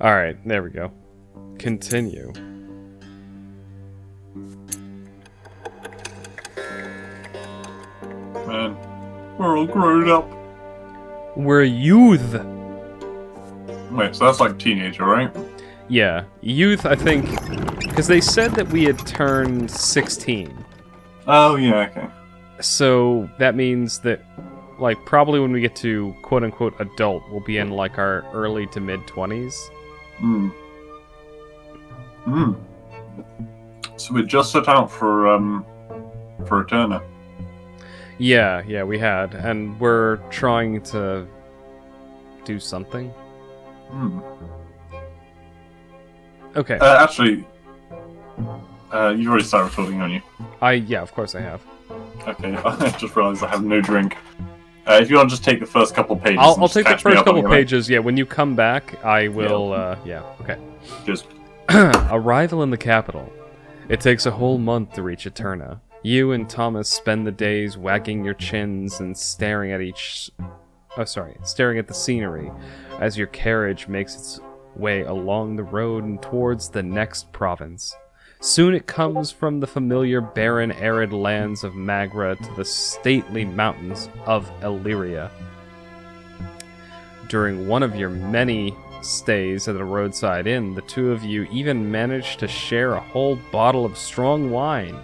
Alright, there we go. Continue. Man, we're all grown up. We're youth! Wait, so that's like teenager, right? Yeah, youth, I think, because they said that we had turned 16. Oh, yeah, okay. So that means that, like, probably when we get to quote-unquote adult, we'll be in, like, our early to mid-20s. So we're just set out for a turner. Yeah, we had, and we're trying to do something. Okay. Actually, you've already started recording, haven't you? Yeah, of course I have. Okay, I just realised I have no drink. If you want to just take the first couple pages, I'll take the catch me first up on couple your way. pages. Yeah, when you come back, I will. Yeah, okay. Just Arrival in the capital. It takes a whole month to reach Eterna. You and Thomas spend the days wagging your chins and staring at the scenery as your carriage makes its way along the road and towards the next province. Soon it comes from the familiar barren, arid lands of Magra to the stately mountains of Illyria. During one of your many stays at a roadside inn, the two of you even manage to share a whole bottle of strong wine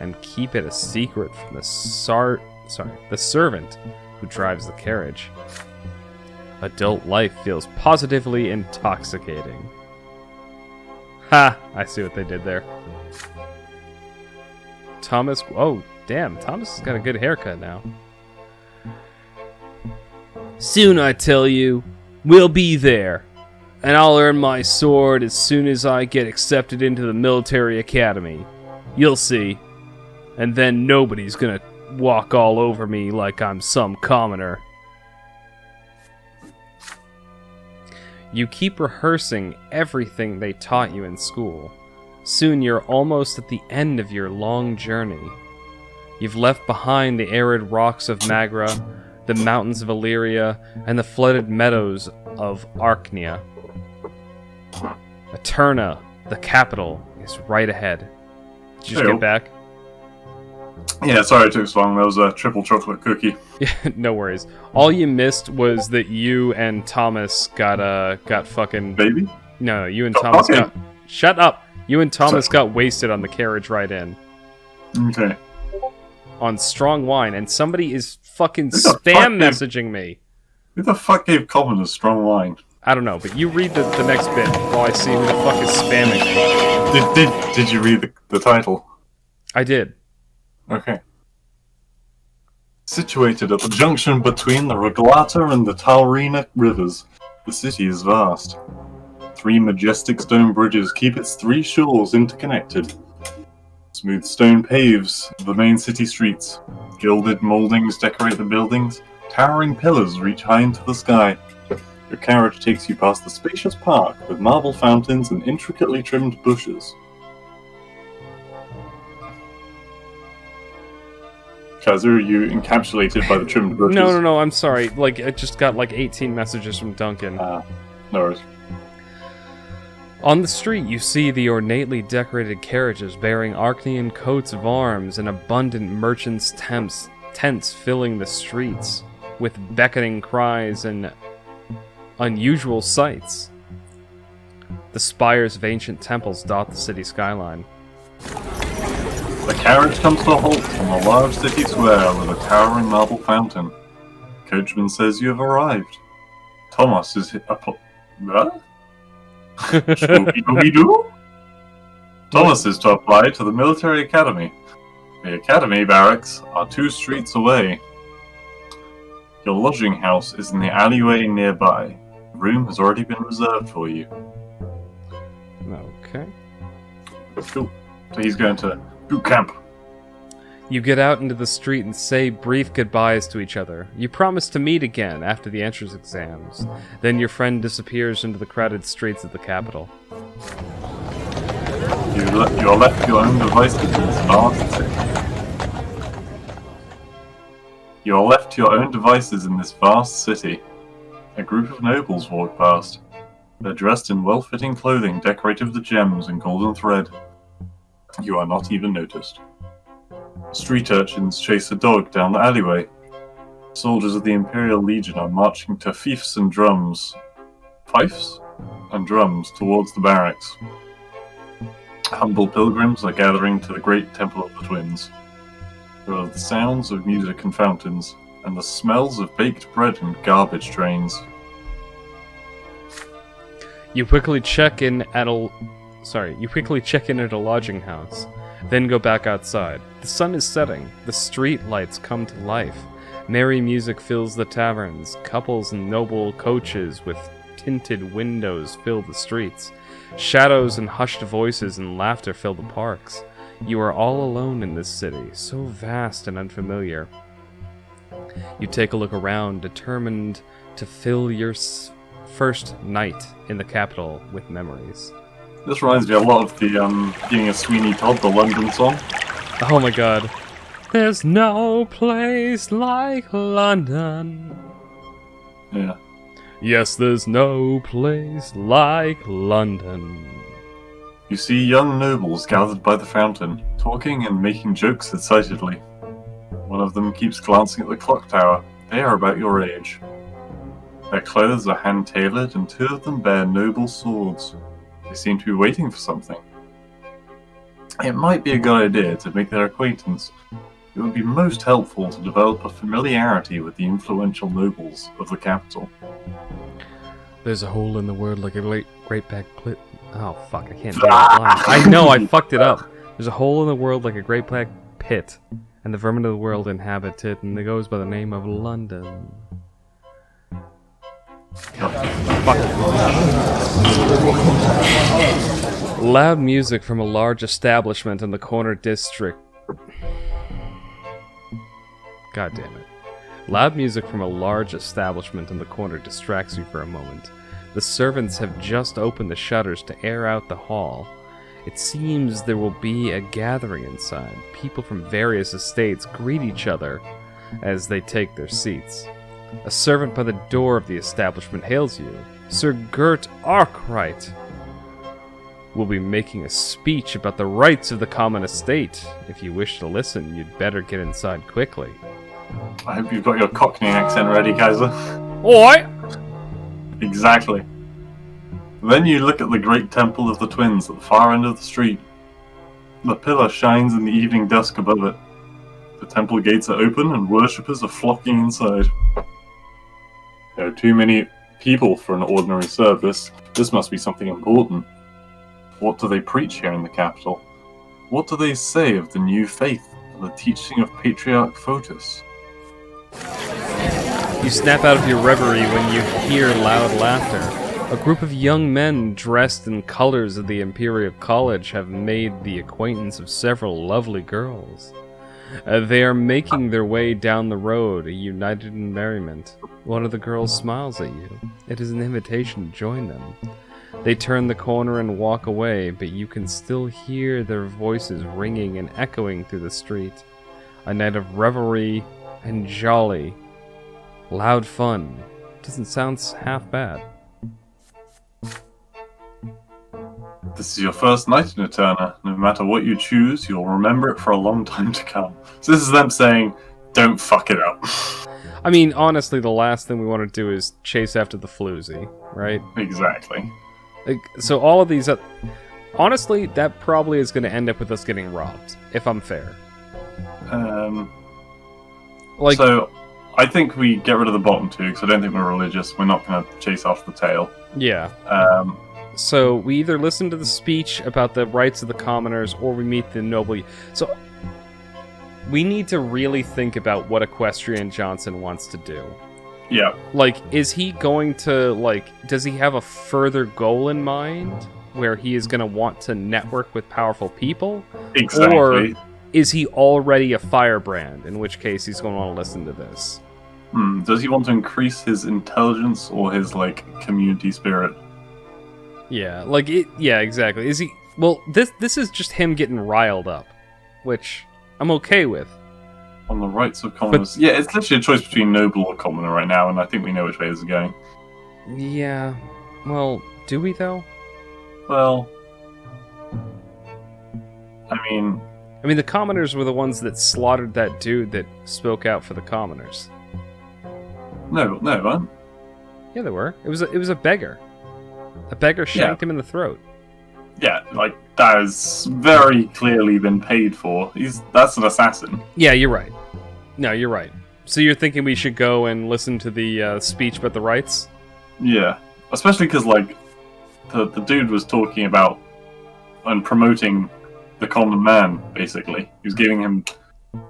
and keep it a secret from the servant who drives the carriage. Adult life feels positively intoxicating. Ha! I see what they did there. Thomas... Oh, damn. Thomas has got a good haircut now. Soon, I tell you. We'll be there. And I'll earn my sword as soon as I get accepted into the military academy. You'll see. And then nobody's gonna walk all over me like I'm some commoner. You keep rehearsing everything they taught you in school. Soon you're almost at the end of your long journey. You've left behind the arid rocks of Magra, the mountains of Illyria, and the flooded meadows of Arknia. Eterna, the capital, is right ahead. Did you just get back? yeah, sorry it took so long. That was a triple chocolate cookie. Yeah, no worries. All you missed was that you and Thomas got fucking... Baby? No, you and Thomas okay. got... Shut up! You and Thomas got wasted on the carriage ride in. Okay. On strong wine, and somebody is fucking spam messaging me. Who the fuck gave commoners strong wine? I don't know, but you read the next bit while I see who the fuck is spamming me. Did you read the title? I did. Okay. Situated at the junction between the Reglata and the Taurina rivers, the city is vast. 3 majestic stone bridges keep its 3 shores interconnected. Smooth stone paves the main city streets. Gilded moldings decorate the buildings. Towering pillars reach high into the sky. Your carriage takes you past the spacious park with marble fountains and intricately trimmed bushes. Kazu, are you encapsulated by the trimmed bushes? No, I'm sorry. Like, I just got like 18 messages from Duncan. No worries. On the street, you see the ornately decorated carriages bearing Arknian coats of arms and abundant merchants' tents filling the streets, with beckoning cries and unusual sights. The spires of ancient temples dot the city skyline. The carriage comes to a halt on a large city square with a towering marble fountain. Coachman says you have arrived. Thomas is What? Scooby-Dooby-Doo? Thomas is to apply to the military academy. The academy barracks are 2 streets away. Your lodging house is in the alleyway nearby. The room has already been reserved for you. Okay. Cool. So he's going to boot camp. You get out into the street and say brief goodbyes to each other. You promise to meet again after the entrance exams. Then your friend disappears into the crowded streets of the capital. You are left to your own devices in this vast city. You are left to your own devices in this vast city. A group of nobles walk past. They're dressed in well-fitting clothing decorated with gems and golden thread. You are not even noticed. Street urchins chase a dog down the alleyway. Soldiers of the Imperial Legion are marching to fifes and drums towards the barracks. Humble pilgrims are gathering to the great Temple of the Twins. There are the sounds of music and fountains, and the smells of baked bread and garbage trains. You quickly check in at a lodging house, then go back outside. The sun is setting. The street lights come to life. Merry music fills the taverns. Couples in noble coaches with tinted windows fill the streets. Shadows and hushed voices and laughter fill the parks. You are all alone in this city, so vast and unfamiliar. You take a look around, determined to fill your first night in the capital with memories. This reminds me a lot of the Being a Sweeney Todd, the London song. Oh my god. There's no place like London. Yeah. Yes, there's no place like London. You see young nobles gathered by the fountain, talking and making jokes excitedly. One of them keeps glancing at the clock tower. They are about your age. Their clothes are hand-tailored, and two of them bear noble swords. They seem to be waiting for something. It might be a good idea to make their acquaintance. It would be most helpful to develop a familiarity with the influential nobles of the capital. There's a hole in the world like a great bag clit. Oh fuck, I can't do it. I know, I fucked it up. There's a hole in the world like a great black pit, and the vermin of the world inhabit it, and it goes by the name of London. Fuck. Loud music from a large establishment in the corner district. God damn it. Loud music from a large establishment in the corner distracts you for a moment. The servants have just opened the shutters to air out the hall. It seems there will be a gathering inside. People from various estates greet each other as they take their seats. A servant by the door of the establishment hails you. Sir Gert Arkwright will be making a speech about the rights of the common estate. If you wish to listen, you'd better get inside quickly. I hope you've got your Cockney accent ready, Kaiser. Oi! Exactly. Then you look at the great Temple of the Twins at the far end of the street. The pillar shines in the evening dusk above it. The temple gates are open and worshippers are flocking inside. There are too many people for an ordinary service. This must be something important. What do they preach here in the capital? What do they say of the new faith and the teaching of Patriarch Photis? You snap out of your reverie when you hear loud laughter. A group of young men dressed in colors of the Imperial College have made the acquaintance of several lovely girls. They are making their way down the road, united in merriment. One of the girls smiles at you. It is an invitation to join them. They turn the corner and walk away, but you can still hear their voices ringing and echoing through the street. A night of revelry and jolly. Loud fun. Doesn't sound half bad. This is your first night in Eterna. No matter what you choose, you'll remember it for a long time to come. So this is them saying, don't fuck it up. I mean, honestly, the last thing we want to do is chase after the floozy, right? Exactly. Like, so all of these... honestly, that probably is going to end up with us getting robbed, if I'm fair. So, I think we get rid of the bottom two, because I don't think we're religious. We're not going to chase off the tail. Yeah. So, we either listen to the speech about the rights of the commoners, or we meet the noble... So, we need to really think about what Equestrian Johnson wants to do. Yeah. Like, is he going to, does he have a further goal in mind, where he is going to want to network with powerful people? Exactly. Or is he already a firebrand, in which case he's going to want to listen to this? Does he want to increase his intelligence or his, community spirit? Yeah, yeah, exactly. Is he... Well, this is just him getting riled up, which I'm okay with. On the rights of commoners. Yeah, it's literally a choice between noble or commoner right now, and I think we know which way this is going. Yeah, well, Do we, though? Well, I mean, the commoners were the ones that slaughtered that dude that spoke out for the commoners. no, what? Yeah, they were. It was a beggar. A beggar shanked him in the throat. Yeah, like, that has very clearly been paid for. That's an assassin. Yeah, you're right. No, you're right. So you're thinking we should go and listen to the speech about the rights? Yeah, especially because, like, the dude was talking about and promoting the common man, basically. He was giving him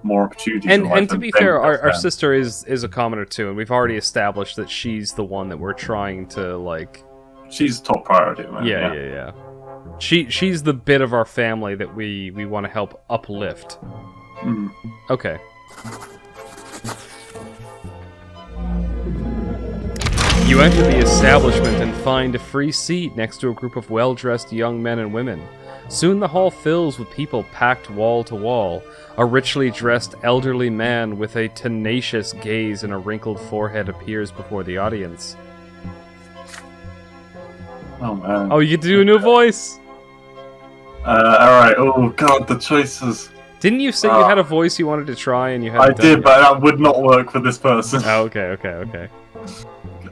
more opportunities in life. And to be fair, our sister is a commoner too, and we've already established that she's the one that we're trying to, like... She's top priority, man. Yeah. She's the bit of our family that we want to help uplift. Mm. Okay. You enter the establishment and find a free seat next to a group of well-dressed young men and women. Soon the hall fills with people packed wall to wall. A richly dressed elderly man with a tenacious gaze and a wrinkled forehead appears before the audience. Oh, man. Oh, you get to do a new voice? Alright. Oh, God, the choices. Didn't you say you had a voice you wanted to try and you had? I did, but that would not work for this person. Oh, okay.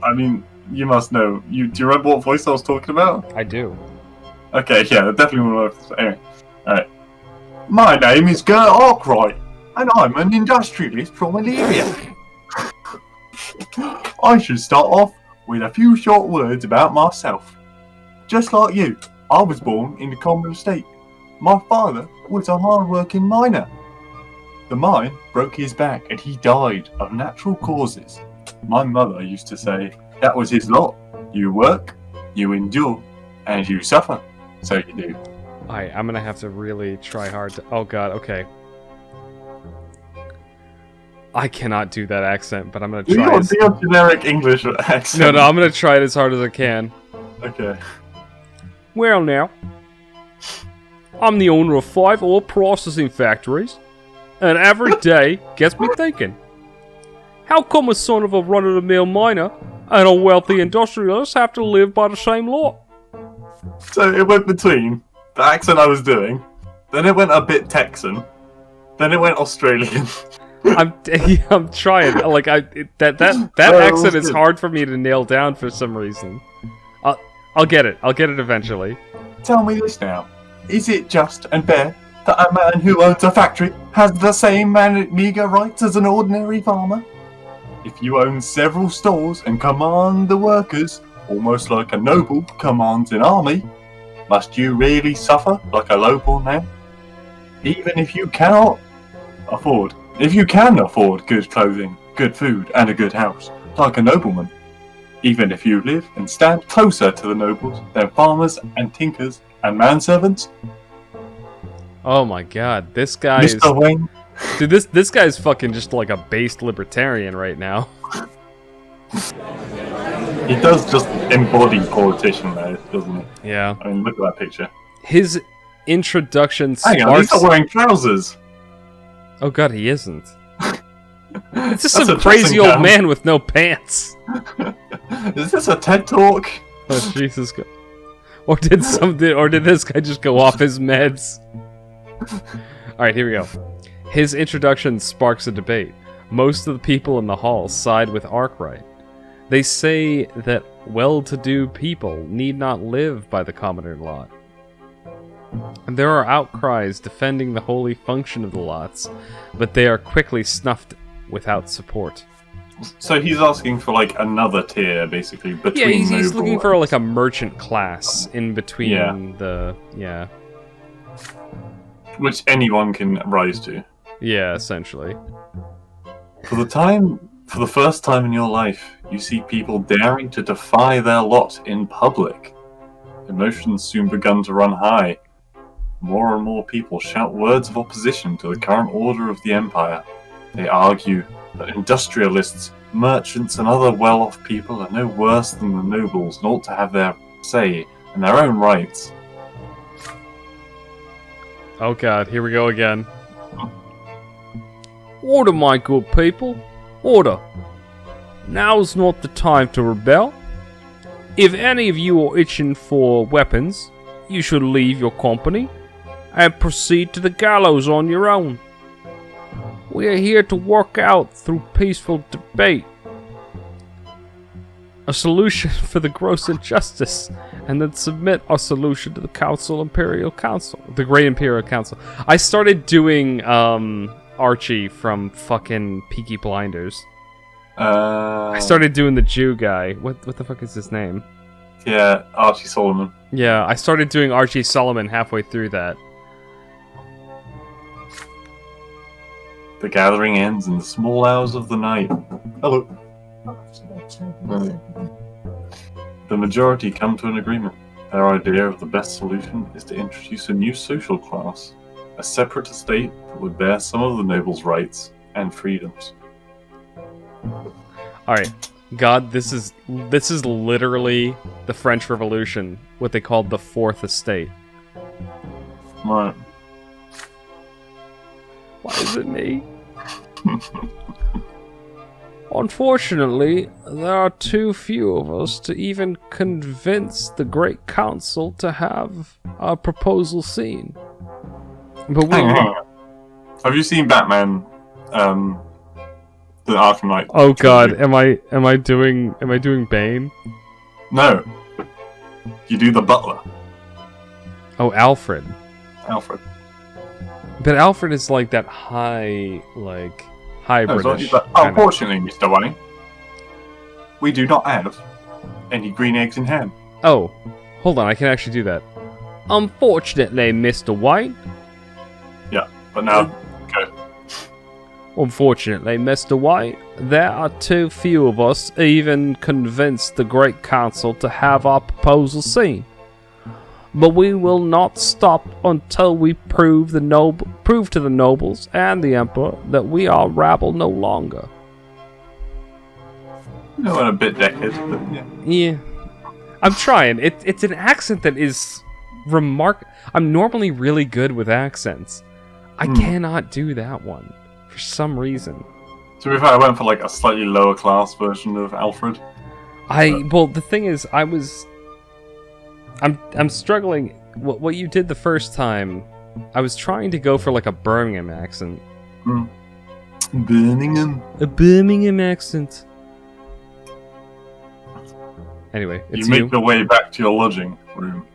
I mean, you must know. Do you remember what voice I was talking about? I do. Okay, yeah, it definitely won't work. Anyway, alright. My name is Gert Arkwright, and I'm an industrialist from Illyria. I should start off with a few short words about myself. Just like you, I was born in the common estate. My father was a hard-working miner. The mine broke his back and he died of natural causes. My mother used to say, that was his lot. You work, you endure, and you suffer. So you do. Alright, I'm gonna have to really try hard to... Oh god, okay. I cannot do that accent, but I'm gonna try You do a generic English accent. No, I'm gonna try it as hard as I can. Okay. Well now, I'm the owner of 5 ore processing factories, and every day gets me thinking. How come a son of a run-of-the-mill miner and a wealthy industrialist have to live by the same law? So it went between the accent I was doing, then it went a bit Texan, then it went Australian. I'm trying. Like that accent is hard for me to nail down for some reason. I'll get it. I'll get it eventually. Tell me this now. Is it just and fair that a man who owns a factory has the same meager rights as an ordinary farmer? If you own several stores and command the workers, almost like a noble commands an army, must you really suffer like a lowborn man? Even if you can afford good clothing, good food, and a good house, like a nobleman. Even if you live and stand closer to the nobles than farmers and tinkers and manservants. Oh my god, this guy Mr. Wayne. Dude, this guy's fucking just like a based libertarian right now. He does just embody politician though, doesn't he? Yeah. I mean, look at that picture. His introduction Hang on, he's not wearing trousers. Oh god, he isn't. It's just That's some a crazy old dressing man with no pants. Is this a TED Talk? Oh Jesus God. Or did this guy just go off his meds? Alright, here we go. His introduction sparks a debate. Most of the people in the hall side with Arkwright. They say that well-to-do people need not live by the commoner lot. And there are outcries defending the holy function of the lots, but they are quickly snuffed without support. So he's asking for like another tier, basically, between he's noble looking for like a merchant class in between Yeah. Which anyone can rise to. Yeah, essentially. For the first time in your life, you see people daring to defy their lot in public. Emotions soon begun to run high. More and more people shout words of opposition to the current order of the empire. They argue that industrialists, merchants, and other well-off people are no worse than the nobles and ought to have their say and their own rights. Oh god, here we go again. Order, my good people. Order. Now's not the time to rebel. If any of you are itching for weapons, you should leave your company and proceed to the gallows on your own. We are here to work out through peaceful debate a solution for the gross injustice, and then submit our solution to the the Great Imperial Council. I started doing Archie from fucking Peaky Blinders. I started doing the Jew guy. What the fuck is his name? Yeah, Archie Solomon. Yeah, I started doing Archie Solomon halfway through that. The gathering ends in the small hours of the night. Hello. The majority come to an agreement. Their idea of the best solution is to introduce a new social class, a separate estate that would bear some of the nobles' rights and freedoms. Alright, God, this is literally the French Revolution, what they called the Fourth Estate. Right. Why is it me? Unfortunately, there are too few of us to even convince the Great Council to have our proposal seen. But we... Have you seen Batman, the Arkham Knight? Oh God, am I doing Bane? No. You do the butler. Oh, Alfred. Alfred. But Alfred is like that high British. Unfortunately, Mr. Wayne, we do not have any green eggs in ham. Oh, hold on, I can actually do that. Unfortunately, Mr. White. Yeah, but now, go. Unfortunately, Mr. White, there are too few of us to even convince the Great Council to have our proposal seen. But we will not stop until we prove to the nobles and the Emperor that we are rabble no longer. You know, a bit decadent, but yeah. Yeah. I'm trying. It's an accent that is I'm normally really good with accents. I cannot do that one for some reason. To be fair, I went for like a slightly lower class version of Alfred. Well, the thing is, I'm struggling. What you did the first time, I was trying to go for like a Birmingham accent. Birmingham? A Birmingham accent. Anyway, it's you make your way back to your lodging room.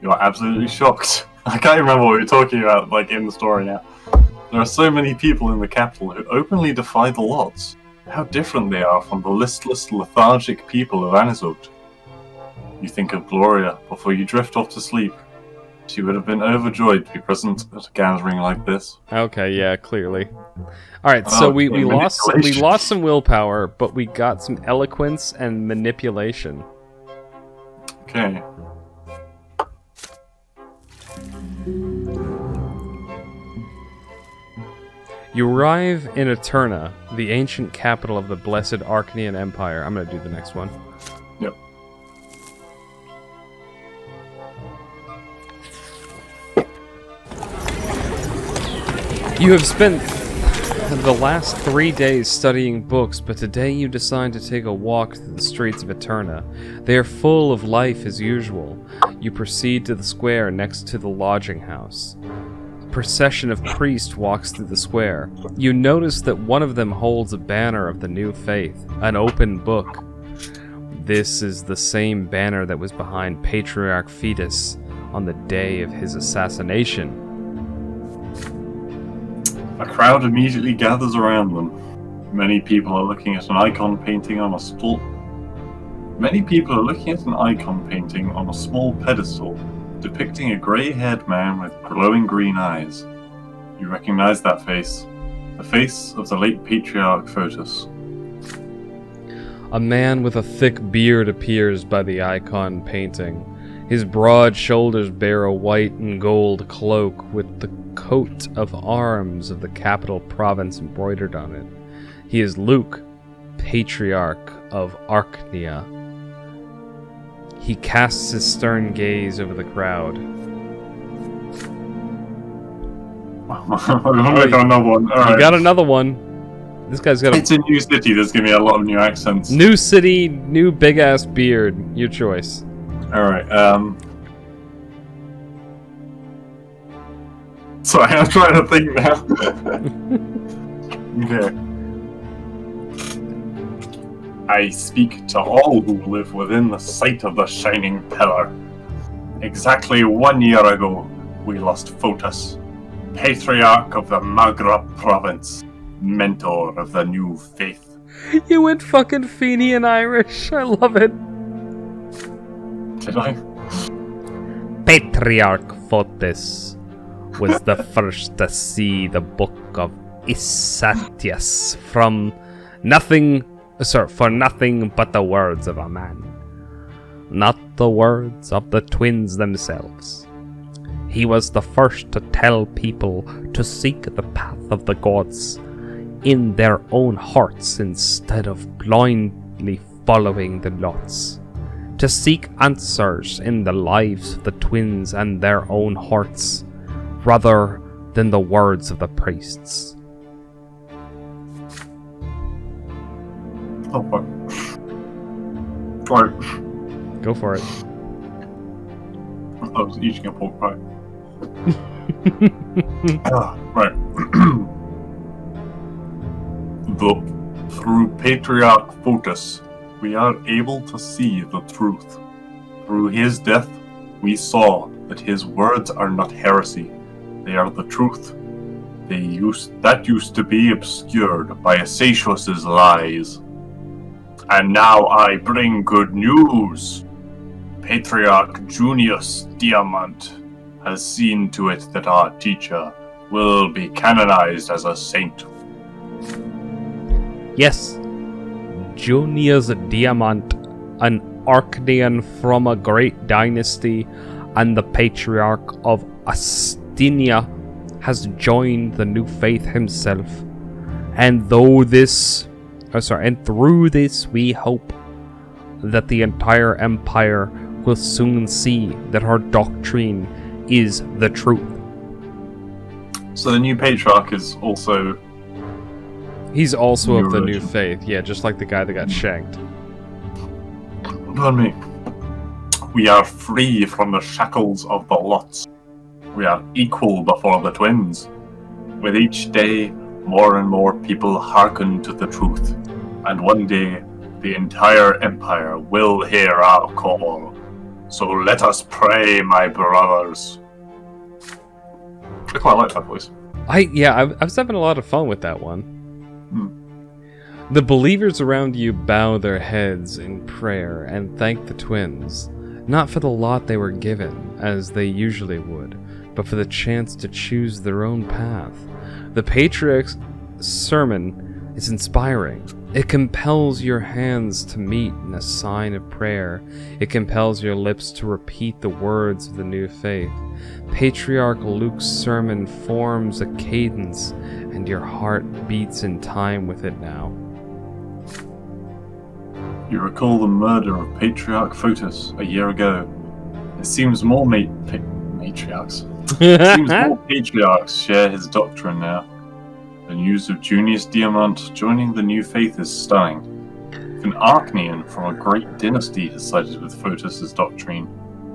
You are absolutely shocked. I can't remember what we were talking about, like, in the story now. There are so many people in the capital who openly defy the laws. How different they are from the listless, lethargic people of Anisogt. You think of Gloria before you drift off to sleep. She would have been overjoyed to be present at a gathering like this. Okay, yeah, clearly. Alright, so we lost some willpower, but we got some eloquence and manipulation. Okay. You arrive in Eterna, the ancient capital of the blessed Arcanian Empire. I'm gonna do the next one. Yep. You have spent the last 3 days studying books, but today you decide to take a walk through the streets of Eterna. They are full of life as usual. You proceed to the square next to the lodging house. A procession of priests walks through the square. You notice that one of them holds a banner of the new faith, an open book. This is the same banner that was behind Patriarch Fetus on the day of his assassination. A crowd immediately gathers around them. Many people are looking at an icon painting on a small pedestal depicting a grey-haired man with glowing green eyes. You recognize that face. The face of the late Patriarch Fotis. A man with a thick beard appears by the icon painting. His broad shoulders bear a white and gold cloak with the coat of arms of the capital province embroidered on it. He is Luke, Patriarch of Archnia. He casts his stern gaze over the crowd. I got another one. All right. You got another one. This guy's got It's a new city. There's gonna be a lot of new accents. new city, new big ass beard. Your choice. All right. Sorry, I'm trying to think now. Okay. I speak to all who live within the sight of the shining pillar. Exactly 1 year ago, we lost Photus, Patriarch of the Maghreb province, mentor of the new faith. You went fucking Fenian Irish. I love it. Did I? Patriarch Photis was the first to see the book of Isatius for nothing but the words of a man, not the words of the twins themselves. He was the first to tell people to seek the path of the gods in their own hearts instead of blindly following the lots, to seek answers in the lives of the twins and their own hearts, rather than the words of the priests. Oh, fuck. Right. Go for it. I was eating a pork pie. Right. Through Patriarch Photis, we are able to see the truth. Through his death, we saw that his words are not heresy. They are the truth. That used to be obscured by Asatius' lies. And now I bring good news. Patriarch Junius Diamant has seen to it that our teacher will be canonized as a saint. Yes, Junius Diamant, an Arcadian from a great dynasty, and the Patriarch of Astinia, has joined the new faith himself. And through this, we hope that the entire empire will soon see that our doctrine is the truth. So the new Patriarch is also... He's also of the new religion. faith, yeah, just like the guy that got shanked. Pardon me. We are free from the shackles of the lots. We are equal before the twins. With each day, more and more people hearken to the truth. And one day, the entire empire will hear our call. So let us pray, my brothers. I quite like that voice. I was having a lot of fun with that one. The believers around you bow their heads in prayer and thank the twins, not for the lot they were given, as they usually would, but for the chance to choose their own path. The Patriarch's sermon is inspiring. It compels your hands to meet in a sign of prayer. It compels your lips to repeat the words of the new faith. Patriarch Luke's sermon forms a cadence, and your heart beats in time with it now. You recall the murder of Patriarch Photis a year ago. It seems more matriarchs. It seems more patriarchs share his doctrine now. The news of Junius Diamant joining the new faith is stunning. If an Archnean from a great dynasty has sided with Photis' doctrine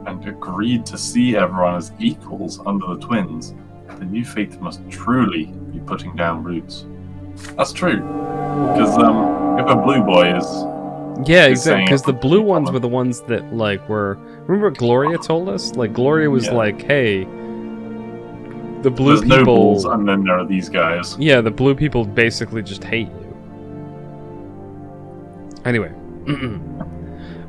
and agreed to see everyone as equals under the twins, the new faith must truly be putting down roots. That's true. Because if a blue boy is... Yeah, exactly, because the blue ones were the ones that, were... Remember what Gloria told us? Gloria was hey... The blue There's people... nobles, and then there are these guys. Yeah, the blue people basically just hate you. Anyway.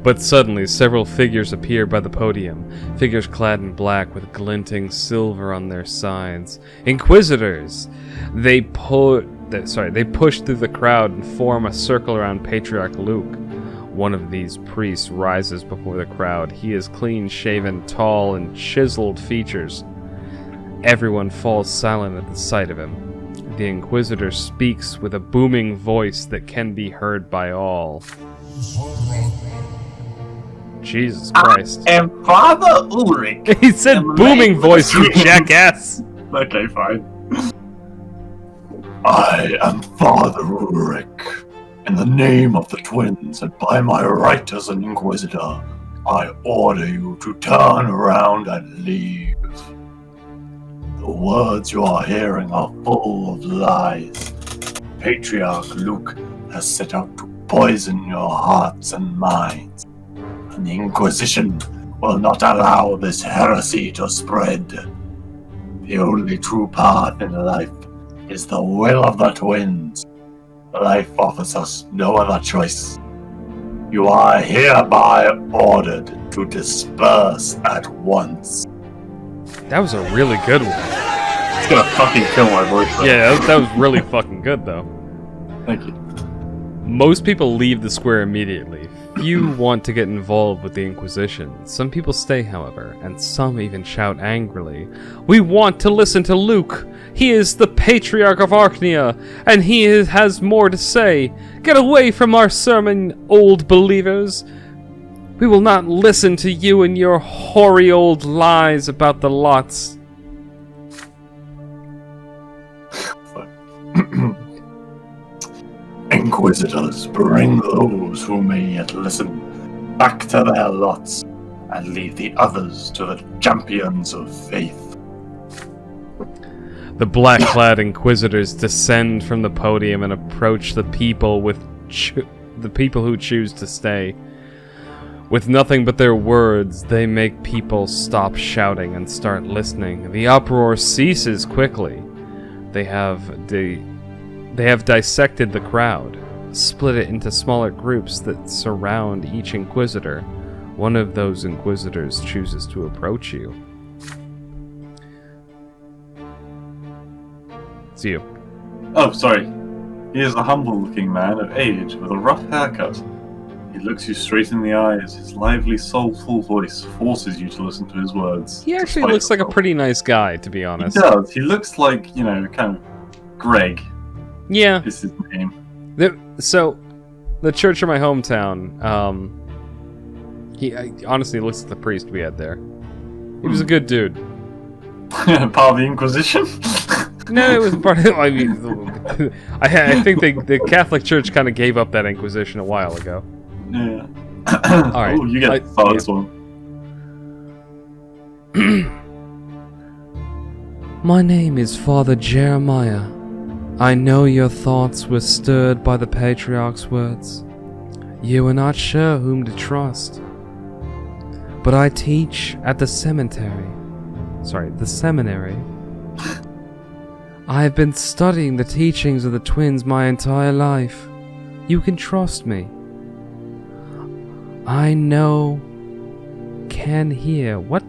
But suddenly, several figures appear by the podium. Figures clad in black with glinting silver on their sides. Inquisitors! They push through the crowd and form a circle around Patriarch Luke. One of these priests rises before the crowd. He is clean-shaven, tall, and chiseled features. Everyone falls silent at the sight of him. The Inquisitor speaks with a booming voice that can be heard by all. Jesus Christ. And Father Ulrich. He said booming voice, you jackass! Okay, fine. I am Father Ulrich. In the name of the twins and by my right as an Inquisitor, I order you to turn around and leave. The words you are hearing are full of lies. Patriarch Luke has set out to poison your hearts and minds, and the Inquisition will not allow this heresy to spread. The only true path in life is the will of the twins. Life offers us no other choice. You are hereby ordered to disperse at once. That was a really good one. It's gonna fucking kill my voice, though. Yeah, that was really fucking good, though. Thank you. Most people leave the square immediately. Few want to get involved with the Inquisition. Some people stay, however, and some even shout angrily, "We want to listen to Luke! He is the Patriarch of Archnia, and he has more to say! Get away from our sermon, old believers! We will not listen to you and your hoary old lies about the lots." Inquisitors, bring those who may yet listen back to their lots, and leave the others to the champions of faith. The black-clad Inquisitors descend from the podium and approach the people who choose to stay. With nothing but their words, they make people stop shouting and start listening. The uproar ceases quickly. They have dissected the crowd, split it into smaller groups that surround each Inquisitor. One of those Inquisitors chooses to approach you. It's you. Oh, sorry. He is a humble-looking man of age with a rough haircut. He looks you straight in the eyes. His lively, soulful voice forces you to listen to his words. He actually looks like a pretty nice guy, to be honest. He does. He looks like, kind of Greg. Yeah. Is his name. So, the church in my hometown, he honestly looks like the priest we had there. He was a good dude. Part of the Inquisition? No, it was part of. I mean, I think the Catholic Church kind of gave up that Inquisition a while ago. Yeah. All right. Oh, you get the first one. My name is Father Jeremiah. I know your thoughts were stirred by the Patriarch's words. You are not sure whom to trust. But I teach at the seminary. I have been studying the teachings of the twins my entire life. You can trust me. I now can hear what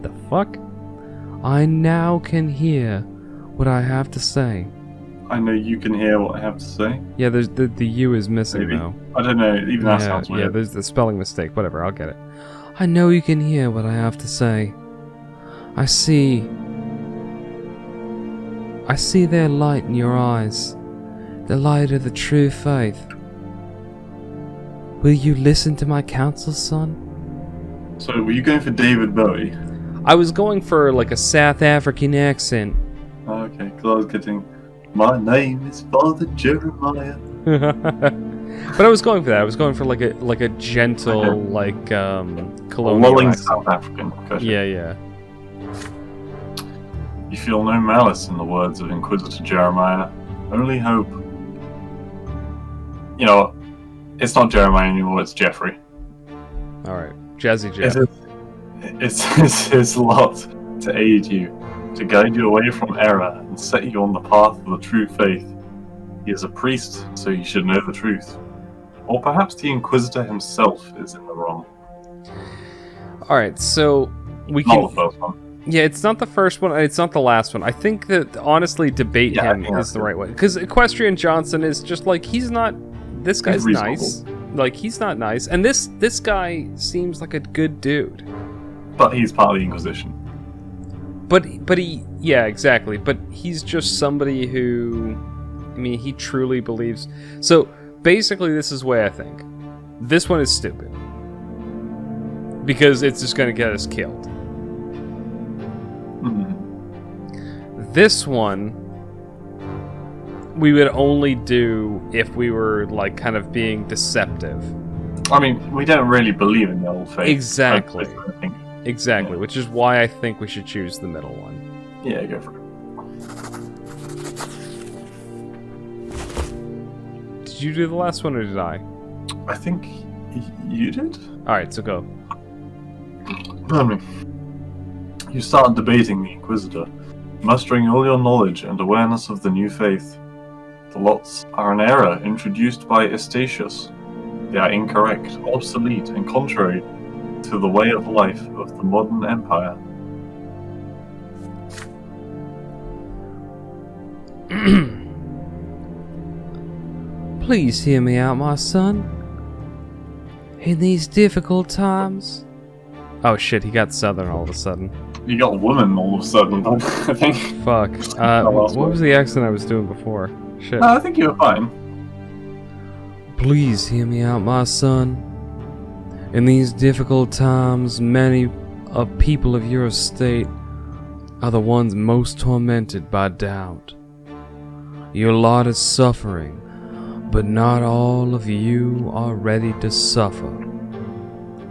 I have to say. I know you can hear what I have to say. Yeah, there's the U is missing Maybe. though. I don't know, even that sounds weird. Yeah, there's the spelling mistake. Whatever, I'll get it. I know you can hear what I have to say. I see their light in your eyes, the light of the true faith. Will you listen to my counsel, son? So, were you going for David Bowie? I was going for like a South African accent. Oh, okay, because I was getting, my name is Father Jeremiah. But I was going for that. I was going for like a gentle, colonial Lulling accent. South African. Gotcha. Yeah. You feel no malice in the words of Inquisitor Jeremiah. Only hope. You know, it's not Jeremiah anymore, it's Jeffrey. Alright. Jazzy Jeff. It's his lot to aid you, to guide you away from error and set you on the path of the true faith. He is a priest, so you should know the truth. Or perhaps the Inquisitor himself is in the wrong. Alright, so we Not can... the first one. Yeah, it's not the first one, it's not the last one. I think that, honestly, debate him is the right way. Because Equestrian Johnson is just like, he's not... This guy's nice. Like, he's not nice. And this guy seems like a good dude. But he's part of the Inquisition. But he... Yeah, exactly. But he's just somebody who... I mean, he truly believes... So, basically, this is the way I think. This one is stupid. Because it's just going to get us killed. This one we would only do if we were, like, kind of being deceptive. I mean, we don't really believe in the old faith. Exactly. I think. Exactly, Yeah. which is why I think we should choose the middle one. Yeah, go for it. Did you do the last one, or did I? I think you did? Alright, so go. You start debating the Inquisitor, mustering all your knowledge and awareness of the new faith. The lots are an error introduced by Estatius. They are incorrect, obsolete, and contrary to the way of life of the modern empire. Please hear me out, my son. In these difficult times... Oh shit, he got southern all of a sudden. You got a woman all of a sudden, I think. Fuck. What was the accent I was doing before? Shit. No, I think you were fine. Please hear me out, my son. In these difficult times, many of people of your estate are the ones most tormented by doubt. Your lot is suffering, but not all of you are ready to suffer.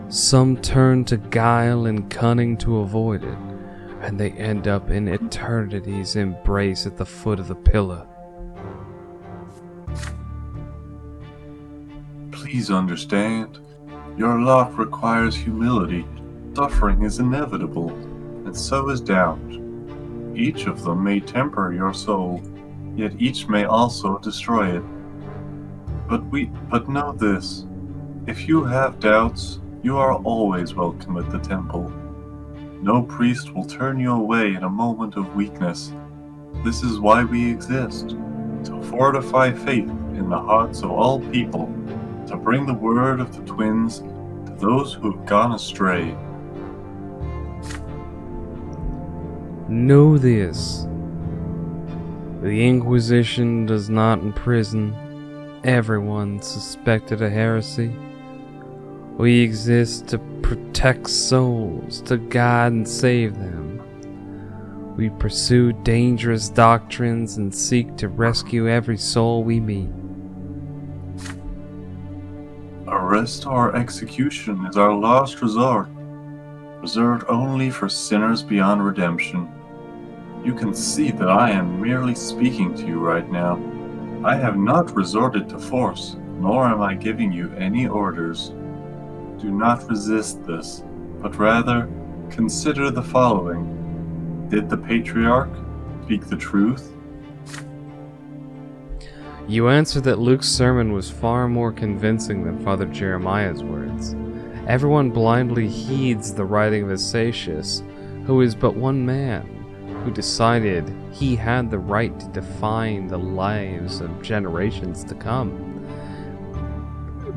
Some turn to guile and cunning to avoid it, and they end up in eternity's embrace at the foot of the pillar. Please understand, your lot requires humility. Suffering is inevitable, and so is doubt. Each of them may temper your soul, yet each may also destroy it. But know this, if you have doubts, you are always welcome at the temple. No priest will turn you away in a moment of weakness. This is why we exist, to fortify faith in the hearts of all people, to bring the word of the twins to those who have gone astray. Know this. The Inquisition does not imprison everyone suspected of heresy. We exist to protect souls, to guide and save them. We pursue dangerous doctrines and seek to rescue every soul we meet. Arrest or execution is our last resort, reserved only for sinners beyond redemption. You can see that I am merely speaking to you right now. I have not resorted to force, nor am I giving you any orders. Do not resist this, but rather consider the following. Did the Patriarch speak the truth? You answer that Luke's sermon was far more convincing than Father Jeremiah's words. Everyone blindly heeds the writing of Estatius, who is but one man, who decided he had the right to define the lives of generations to come.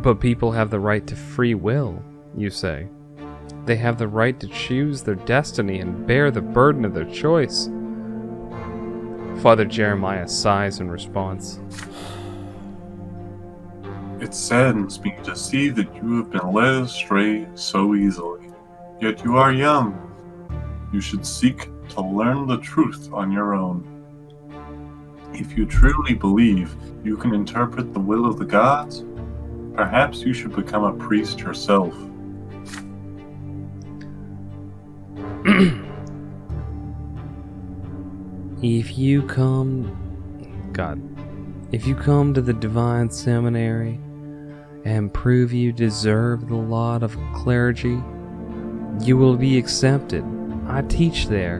But people have the right to free will, you say. They have the right to choose their destiny and bear the burden of their choice. Father Jeremiah sighs in response. It saddens me to see that you have been led astray so easily. Yet you are young. You should seek to learn the truth on your own. If you truly believe you can interpret the will of the gods, perhaps you should become a priest yourself. If you come to the Divine Seminary and prove you deserve the lot of clergy, you will be accepted. I teach there,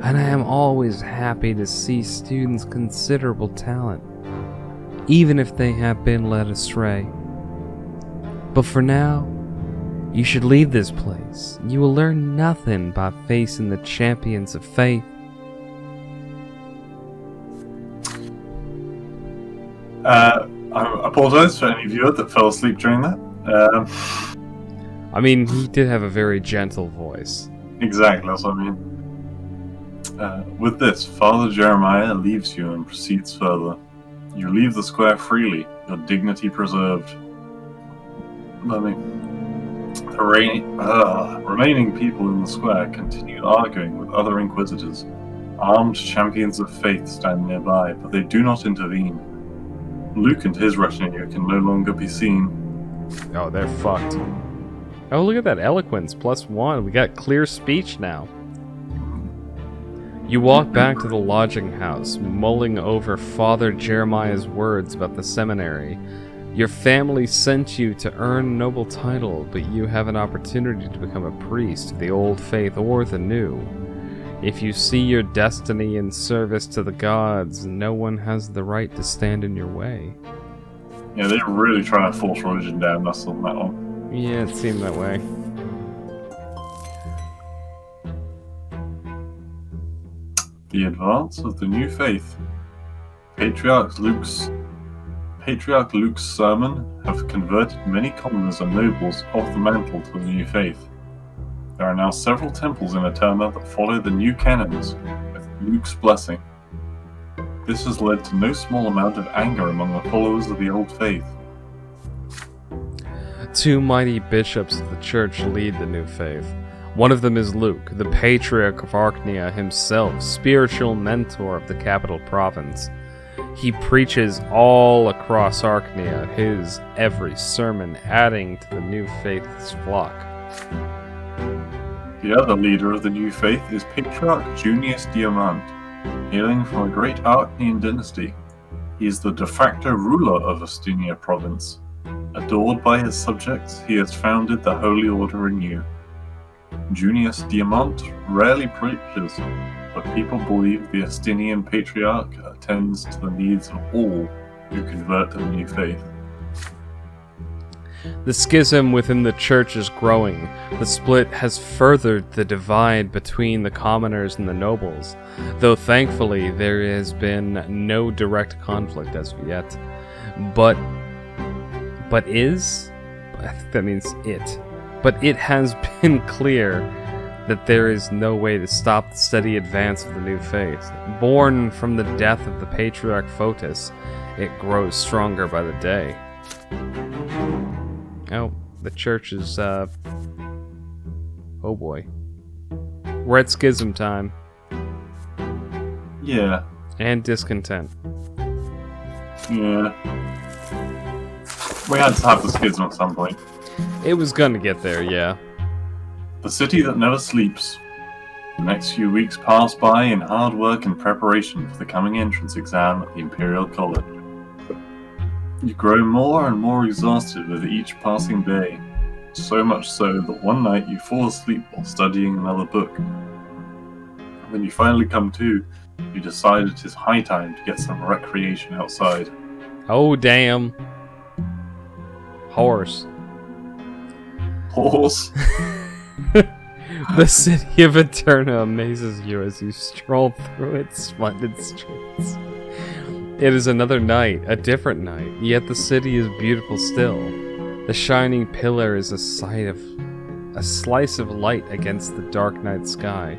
and I am always happy to see students' considerable talent, even if they have been led astray. But for now, you should leave this place. You will learn nothing by facing the champions of faith. I apologize for any viewer that fell asleep during that. I mean, he did have a very gentle voice. Exactly, that's what I mean. With this, Father Jeremiah leaves you and proceeds further. You leave the square freely, your dignity preserved. The remaining people in the square continue arguing with other inquisitors, Armed champions of faith stand nearby, but they do not intervene. Luke and his retinue can no longer be seen. Oh, they're fucked. Oh, look at that eloquence, +1. We got clear speech now. You walk back to the lodging house, mulling over Father Jeremiah's words about the seminary. Your family sent you to earn a noble title, but you have an opportunity to become a priest of the old faith or the new. If you see your destiny in service to the gods, no one has the right to stand in your way. Yeah, they're really trying to force religion down us on that one. Yeah, it seemed that way. The advance of the new faith. Patriarch Luke's sermon have converted many commoners and nobles off the mantle to the new faith. There are now several temples in Eterna that follow the new canons, with Luke's blessing. This has led to no small amount of anger among the followers of the old faith. 2 mighty bishops of the church lead the new faith. One of them is Luke, the Patriarch of Archnia himself, spiritual mentor of the capital province. He preaches all across Archnia, his every sermon adding to the new faith's flock. The other leader of the new faith is Patriarch Junius Diamant, hailing from a great Archnean dynasty. He is the de facto ruler of Astynia province. Adored by his subjects, he has founded the Holy Order anew. Junius Diamant rarely preaches, but people believe the Astynian Patriarch attends to the needs of all who convert to the new faith. The schism within the church is growing. The split has furthered the divide between the commoners and the nobles, though thankfully there has been no direct conflict as of yet. But is? I think that means it. But it has been clear that there is no way to stop the steady advance of the new faith. Born from the death of the Patriarch Photis, it grows stronger by the day. Oh, the church is, oh boy. We're at schism time. Yeah. And discontent. Yeah. We had to have the schism at some point. It was gonna get there, yeah. The city that never sleeps. The next few weeks pass by in hard work and preparation for the coming entrance exam at the Imperial College. You grow more and more exhausted with each passing day, so much so that one night you fall asleep while studying another book. When you finally come to, you decide it is high time to get some recreation outside. Oh, damn. Horse. Horse? The city of Eterna amazes you as you stroll through its splendid streets. It is another night, a different night, yet the city is beautiful still. The shining pillar is a slice of light against the dark night sky.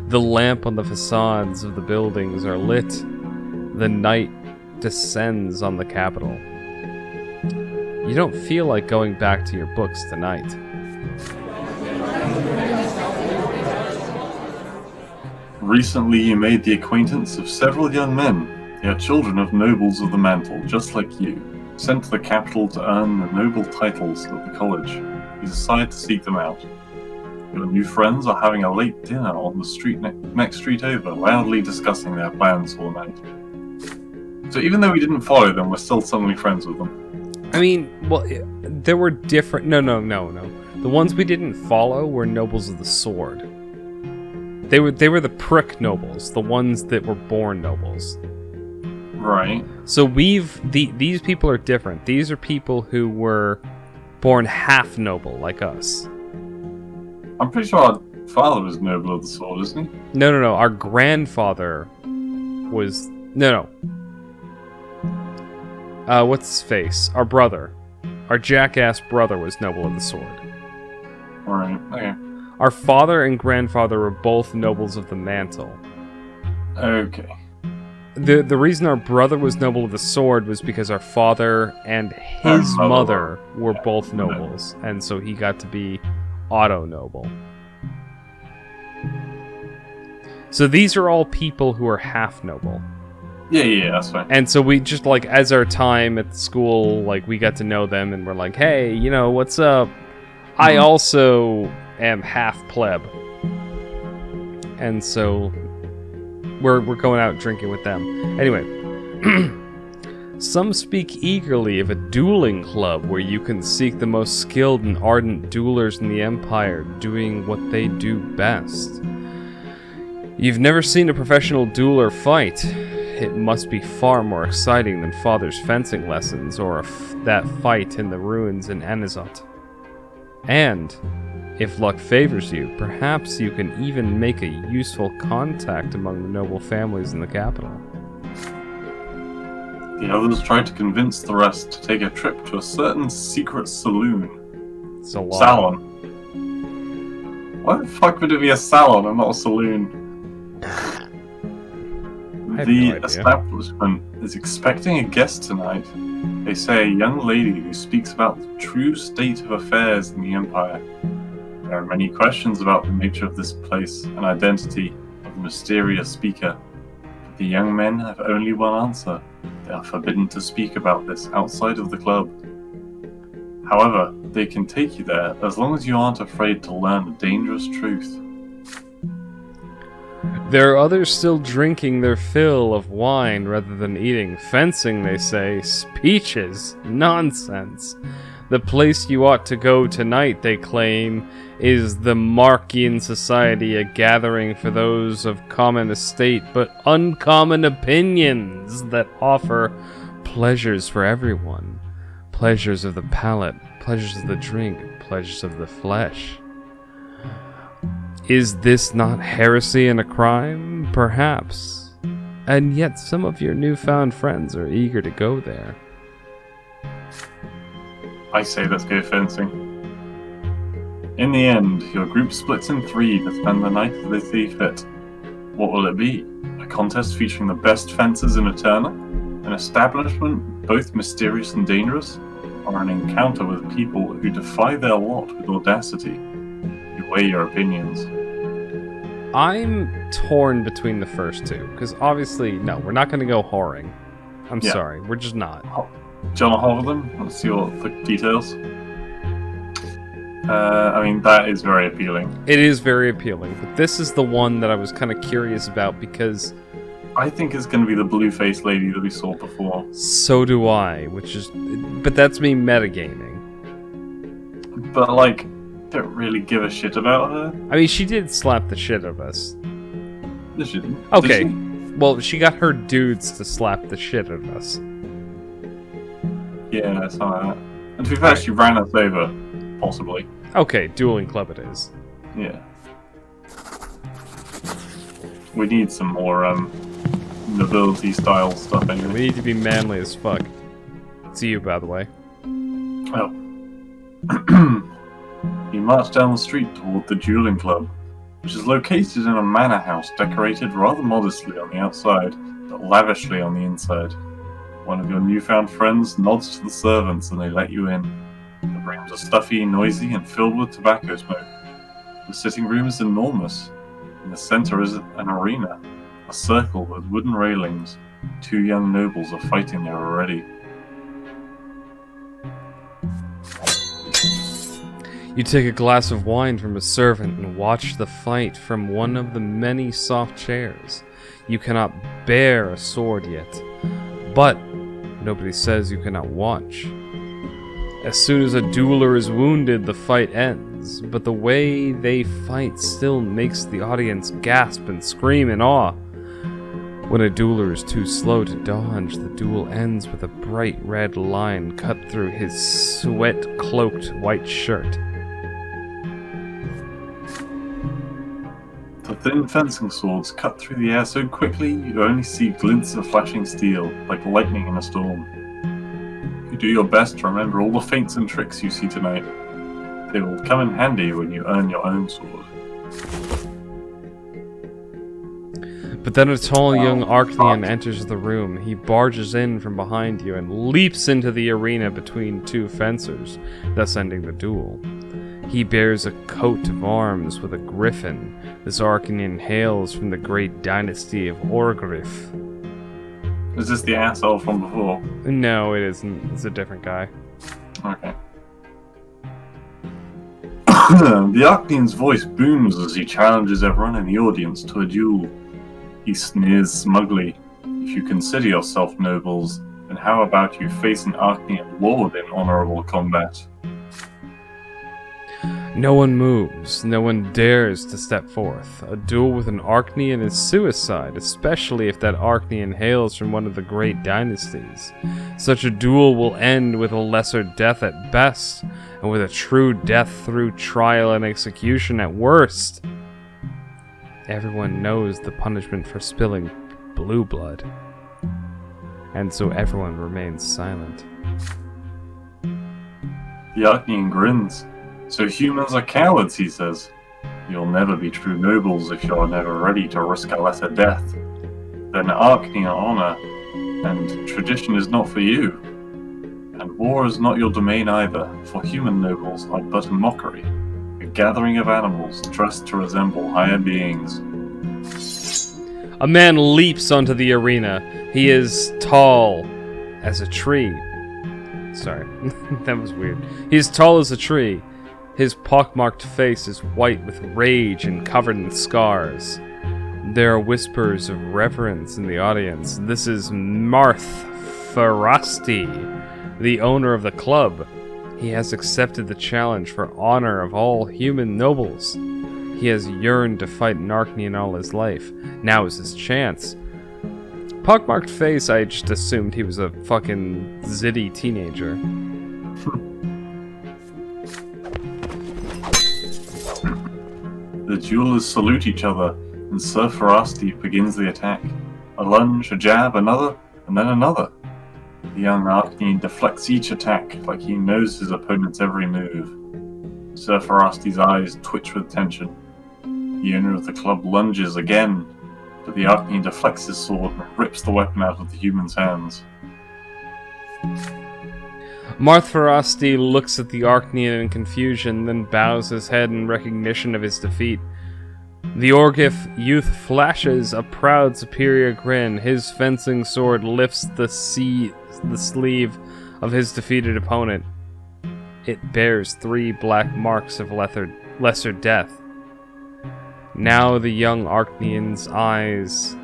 The lamp on the facades of the buildings are lit. The night descends on the capital. You don't feel like going back to your books tonight. Recently you made the acquaintance of several young men. They are children of nobles of the mantle, just like you, sent to the capital to earn the noble titles at the college. You decide to seek them out. Your new friends are having a late dinner on the street next street over, loudly discussing their plans for the night. So even though we didn't follow them, we're still suddenly friends with them. I mean, well, there were different... No. The ones we didn't follow were nobles of the sword. They were the prick nobles, the ones that were born nobles. Right. So these people are different. These are people who were born half noble, like us. I'm pretty sure our father was noble of the sword, isn't he? No. Our grandfather was... No. What's his face? Our brother. Our jackass brother was noble of the sword. Alright, okay. Our father and grandfather were both nobles of the mantle. Okay. The reason our brother was noble of the sword was because our father and his mother were both nobles, and so he got to be auto-noble. So these are all people who are half noble. Yeah, that's fine. And so we just, like, as our time at the school, like, we got to know them, and we're like, hey, you know, what's up? I also am half pleb. And so we're going out drinking with them. Anyway, some speak eagerly of a dueling club where you can seek the most skilled and ardent duelers in the Empire doing what they do best. You've never seen a professional dueler fight. It must be far more exciting than Father's fencing lessons or that fight in the ruins in Anizot. And, if luck favors you, perhaps you can even make a useful contact among the noble families in the capital. The others tried to convince the rest to take a trip to a certain secret saloon. Salon. Why the fuck would it be a salon and not a saloon? The establishment is expecting a guest tonight. They say a young lady who speaks about the true state of affairs in the Empire. There are many questions about the nature of this place and identity of the mysterious speaker. But the young men have only one answer. They are forbidden to speak about this outside of the club. However, they can take you there as long as you aren't afraid to learn the dangerous truth. There are others still drinking their fill of wine rather than eating. Fencing, they say. Speeches. Nonsense. The place you ought to go tonight, they claim, is the Markian Society, a gathering for those of common estate but uncommon opinions that offer pleasures for everyone. Pleasures of the palate, pleasures of the drink, pleasures of the flesh. Is this not heresy and a crime? Perhaps. And yet some of your newfound friends are eager to go there. I say let's go fencing. In the end, your group splits in 3 to spend the night as they see fit. What will it be? A contest featuring the best fencers in Eterna? An establishment both mysterious and dangerous? Or an encounter with people who defy their lot with audacity? You weigh your opinions. I'm torn between the first two, because obviously, no, we're not going to go whoring. I'm sorry, we're just not. Do you want to hold them? Let's see what the details. I mean, that is very appealing. It is very appealing, but this is the one that I was kind of curious about because... I think it's going to be the blue-faced lady that we saw before. So do I, which is... But that's me metagaming. But, like, don't really give a shit about her. I mean, she did slap the shit out of us. No, she didn't. Okay, Did she? well, she got her dudes to slap the shit out of us. Yeah, something like that. And to be fair, she ran us over, possibly. Okay, dueling club it is. Yeah. We need some more, nobility-style stuff anyway. We need to be manly as fuck. It's you, by the way. Oh. You march down the street toward the dueling club, which is located in a manor house decorated rather modestly on the outside, but lavishly on the inside. One of your newfound friends nods to the servants and they let you in. The rooms are stuffy, noisy, and filled with tobacco smoke. The sitting room is enormous. In the center is an arena, a circle with wooden railings. 2 young nobles are fighting there already. You take a glass of wine from a servant and watch the fight from one of the many soft chairs. You cannot bear a sword yet, but nobody says you cannot watch. As soon as a dueler is wounded, the fight ends, but the way they fight still makes the audience gasp and scream in awe. When a dueler is too slow to dodge, the duel ends with a bright red line cut through his sweat-cloaked white shirt. The thin fencing swords cut through the air so quickly you only see glints of flashing steel, like lightning in a storm. You do your best to remember all the feints and tricks you see tonight. They will come in handy when you earn your own sword. But then a tall young Archnean enters the room. He barges in from behind you and leaps into the arena between 2 fencers, thus ending the duel. He bears a coat of arms with a griffin. This Arcanian hails from the great dynasty of Orgriff. Is this the asshole from before? No, it isn't. It's a different guy. Okay. The Arcanian's voice booms as he challenges everyone in the audience to a duel. He sneers smugly. If you consider yourself nobles, then how about you face an Arcanian lord in honorable combat? No one moves, no one dares to step forth. A duel with an Arcanian is suicide, especially if that Arcanian hails from one of the great dynasties. Such a duel will end with a lesser death at best, and with a true death through trial and execution at worst. Everyone knows the punishment for spilling blue blood, and so everyone remains silent. The Arcanian grins. So humans are cowards, he says. You'll never be true nobles if you're never ready to risk a lesser death. Then Arcanian honor and tradition is not for you. And war is not your domain either, for human nobles are but a mockery, a gathering of animals dressed to resemble higher beings. A man leaps onto the arena. He is tall as a tree. Sorry, that was weird. He is tall as a tree. His pockmarked face is white with rage and covered in scars. There are whispers of reverence in the audience. This is Marth Farasti, the owner of the club. He has accepted the challenge for honor of all human nobles. He has yearned to fight an Arcanian all his life. Now is his chance. Pockmarked face, I just assumed he was a fucking zitty teenager. The duelers salute each other, and Sir Farasti begins the attack. A lunge, a jab, another, and then another. The young Arcanian deflects each attack like he knows his opponent's every move. Sir Farasti's eyes twitch with tension. The owner of the club lunges again, but the Arcanian deflects his sword and rips the weapon out of the human's hands. Marth Farasti looks at the Arcanian in confusion, then bows his head in recognition of his defeat. The Orgriff youth flashes a proud, superior grin. His fencing sword lifts the sleeve of his defeated opponent. It bears 3 black marks of lesser death. Now the young Arcanian eyes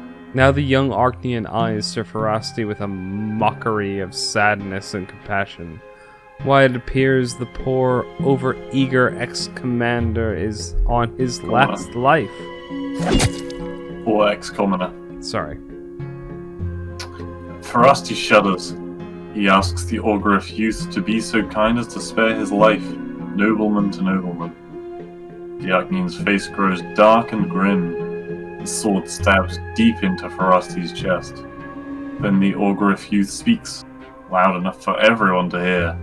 Sir Farasti with a mockery of sadness and compassion. Why, it appears the poor, over-eager ex-commander is on his last life. Poor ex-commoner. Sorry. Farasti shudders. He asks the Orgriff youth to be so kind as to spare his life, nobleman to nobleman. The Arcanian's face grows dark and grim. The sword stabs deep into Farasti's chest. Then the Orgriff youth speaks, loud enough for everyone to hear.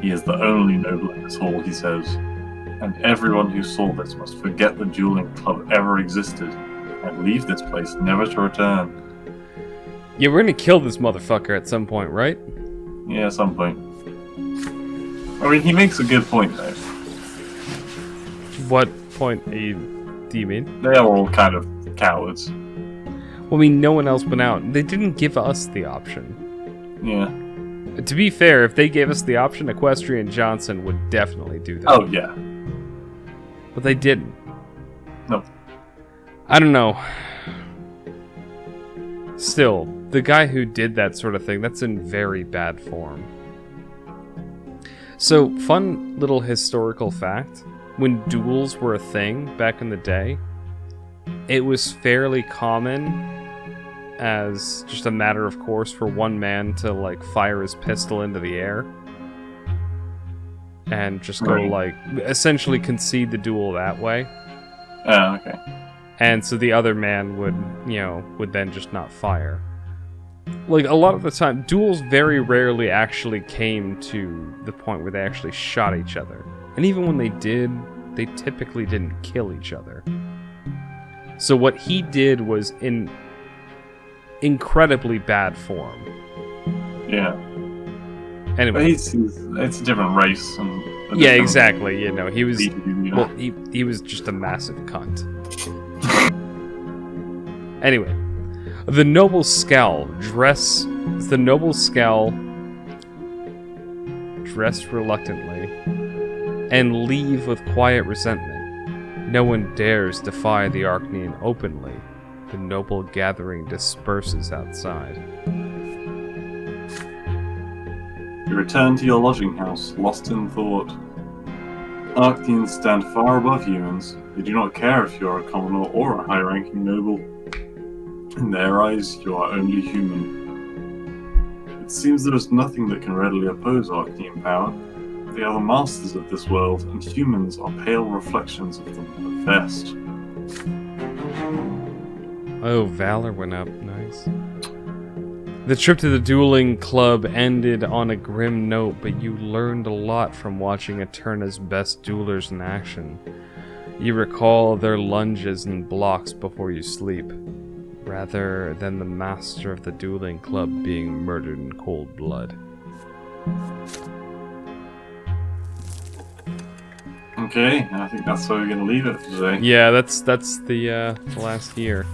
He is the only noble in this hall, he says, and everyone who saw this must forget the dueling club ever existed, and leave this place never to return. Yeah, we're gonna kill this motherfucker at some point, right? Yeah, at some point. I mean, he makes a good point, though. What point do you mean? They are all kind of cowards. Well, I mean, no one else went out. They didn't give us the option. Yeah. To be fair, if they gave us the option, Equestrian Johnson would definitely do that. Oh, yeah. But they didn't. No. I don't know. Still, the guy who did that sort of thing, that's in very bad form. So, fun little historical fact. When duels were a thing back in the day, it was fairly common as just a matter of course for one man to like fire his pistol into the air and just go like essentially concede the duel that way. Oh, okay. And so the other man would then just not fire. Like a lot of the time, duels very rarely actually came to the point where they actually shot each other. And even when they did, they typically didn't kill each other. So what he did was in incredibly bad form. Yeah. Anyway. But it's a different race, and Yeah, exactly. You know, he was. You know? Well, he was just a massive cunt. Anyway, the noble scowl dress reluctantly and leave with quiet resentment. No one dares defy the Arcnean openly. The noble gathering disperses outside. You return to your lodging house, lost in thought. Arcneans stand far above humans. They do not care if you are a commoner or a high-ranking noble. In their eyes, you are only human. It seems there is nothing that can readily oppose Arcnean power. They are the masters of this world, and humans are pale reflections of them at best. Oh, Valor went up. Nice. The trip to the dueling club ended on a grim note, but you learned a lot from watching Eterna's best duelers in action. You recall their lunges and blocks before you sleep, rather than the master of the dueling club being murdered in cold blood. Okay, I think that's where we're going to leave it for today. Yeah, that's the last year.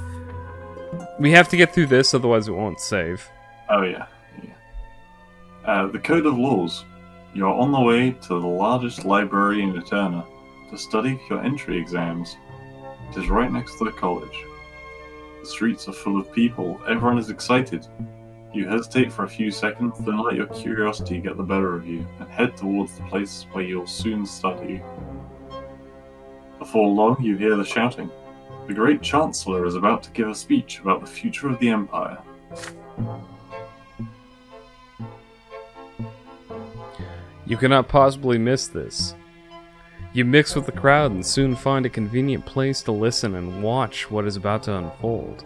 We have to get through this, otherwise it won't save. Oh yeah. The Code of Laws. You are on the way to the largest library in Eterna to study for your entry exams. It is right next to the college. The streets are full of people, everyone is excited. You hesitate for a few seconds, then let your curiosity get the better of you, and head towards the place where you'll soon study. Before long, you hear the shouting. The great Chancellor is about to give a speech about the future of the Empire. You cannot possibly miss this. You mix with the crowd and soon find a convenient place to listen and watch what is about to unfold.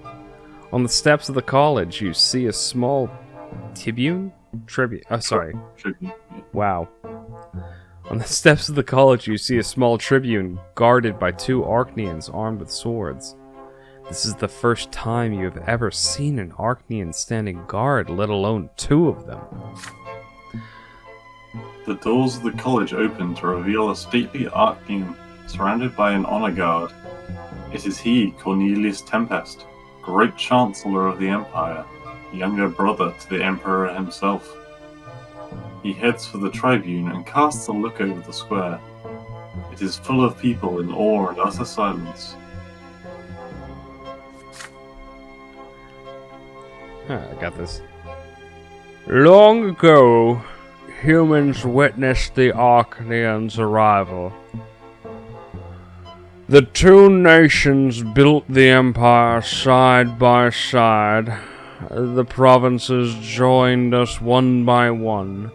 On the steps of the college, you see a small tribune? Wow. On the steps of the college, you see a small tribune guarded by two Arcneans armed with swords. This is the first time you have ever seen an Arcnean standing guard, let alone two of them. The doors of the college open to reveal a stately Arcnean surrounded by an honor guard. It is he, Cornelius Tempest, great Chancellor of the Empire, younger brother to the Emperor himself. He heads for the tribune and casts a look over the square. It is full of people in awe and utter silence. I got this. Long ago, humans witnessed the Arcneans' arrival. The two nations built the empire side by side. The provinces joined us one by one,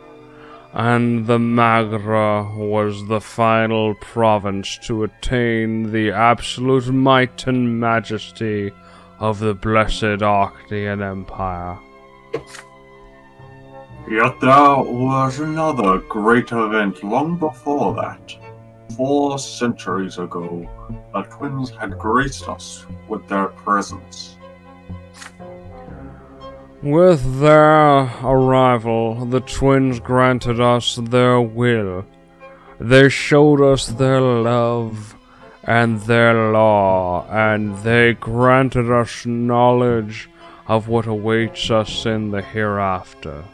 and the Magra was the final province to attain the absolute might and majesty of the blessed Arcnean Empire. Yet there was another great event long before that. 4 centuries ago, the twins had graced us with their presence. With their arrival, the twins granted us their will. They showed us their love and their law, and they granted us knowledge of what awaits us in the hereafter.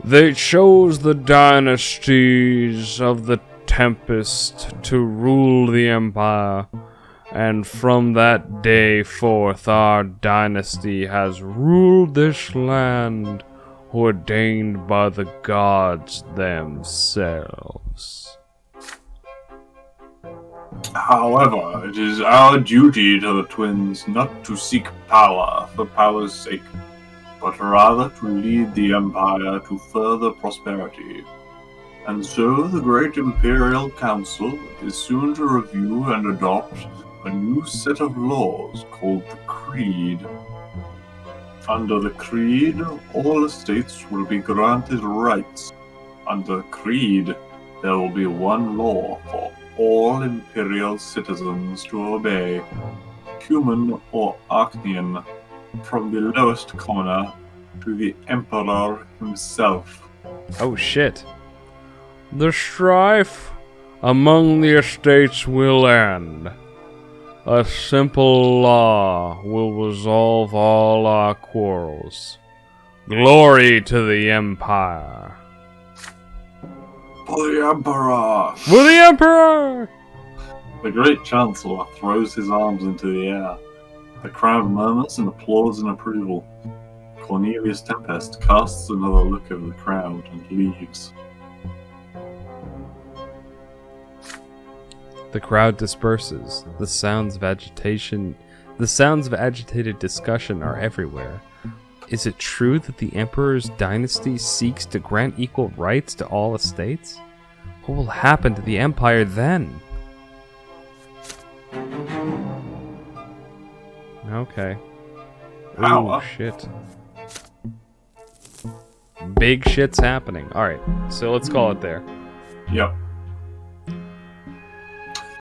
They chose the dynasties of the Tempest to rule the Empire, and from that day forth our dynasty has ruled this land, ordained by the gods themselves. However, it is our duty to the twins not to seek power for power's sake, but rather to lead the Empire to further prosperity. And so the Great Imperial Council is soon to review and adopt a new set of laws called the Creed. Under the Creed, all estates will be granted rights. Under the Creed, there will be one law for all Imperial citizens to obey, human or Arcnean, from the lowest commoner to the Emperor himself. Oh shit. The strife among the estates will end. A simple law will resolve all our quarrels. Glory to the Empire. For the Emperor! For the Emperor! The great Chancellor throws his arms into the air. The crowd murmurs and applauds in approval. Cornelius Tempest casts another look over the crowd and leaves. The crowd disperses. The sounds of agitated discussion are everywhere. Is it true that the Emperor's dynasty seeks to grant equal rights to all estates? What will happen to the Empire then? Okay. Power. Oh, shit. Big shit's happening. Alright, so let's call it there. Yep.